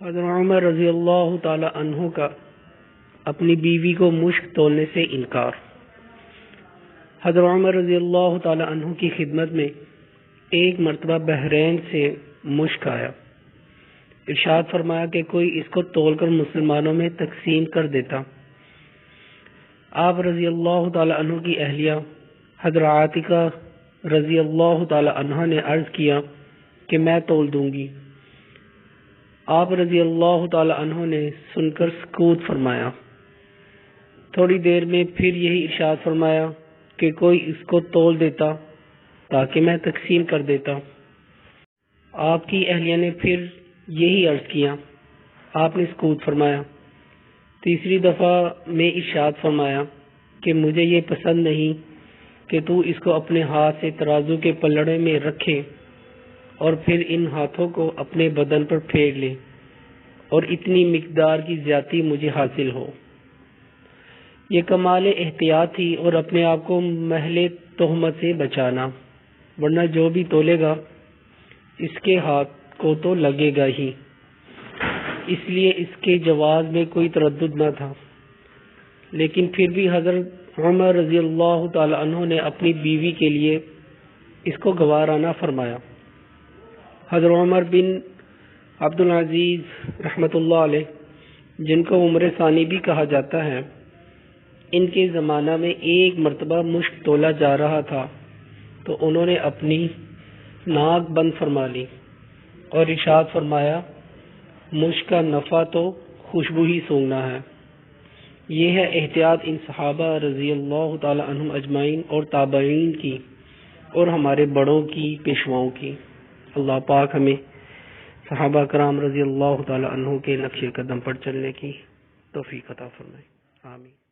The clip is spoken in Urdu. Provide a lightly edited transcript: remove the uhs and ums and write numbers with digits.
حضرت عمر رضی اللہ تعالی عنہ کا اپنی بیوی کو مشک تولنے سے انکار۔ حضرت عمر رضی اللہ تعالی عنہ کی خدمت میں ایک مرتبہ بحرین سے مشک آیا۔ ارشاد فرمایا کہ کوئی اس کو تول کر مسلمانوں میں تقسیم کر دیتا۔ آپ رضی اللہ تعالی عنہ کی اہلیہ حضرت عاتکہ رضی اللہ تعالی عنہ نے عرض کیا کہ میں تول دوں گی۔ آپ رضی اللہ تعالی عنہ نے سن کر سکوت فرمایا۔ تھوڑی دیر میں پھر یہی ارشاد فرمایا کہ کوئی اس کو تول دیتا تاکہ میں تقسیم کر دیتا۔ آپ کی اہلیہ نے پھر یہی عرض کیا۔ آپ نے سکوت فرمایا۔ تیسری دفعہ میں ارشاد فرمایا کہ مجھے یہ پسند نہیں کہ تو اس کو اپنے ہاتھ سے ترازو کے پلڑے میں رکھے اور پھر ان ہاتھوں کو اپنے بدن پر پھینک لے اور اتنی مقدار کی زیادتی مجھے حاصل ہو۔ یہ کمال احتیاط تھی اور اپنے آپ کو محل تہمت سے بچانا، ورنہ جو بھی تولے گا اس کے ہاتھ کو تو لگے گا ہی، اس لیے اس کے جواز میں کوئی تردد نہ تھا۔ لیکن پھر بھی حضرت عمر رضی اللہ تعالی عنہ نے اپنی بیوی کے لیے اس کو گوارانہ فرمایا۔ حضرت عمر بن عبدالعزیز رحمۃ اللہ علیہ، جن کو عمر ثانی بھی کہا جاتا ہے، ان کے زمانہ میں ایک مرتبہ مشک تولا جا رہا تھا تو انہوں نے اپنی ناک بند فرما لی اور ارشاد فرمایا مشک کا نفع تو خوشبو ہی سونگنا ہے۔ یہ ہے احتیاط ان صحابہ رضی اللہ تعالی عنہم اجمعین اور تابعین کی اور ہمارے بڑوں کی، پیشواؤں کی۔ اللہ پاک ہمیں صحابہ کرام رضی اللہ تعالی عنہ کے نقش قدم پر چلنے کی توفیق عطا فرمائے۔ آمین۔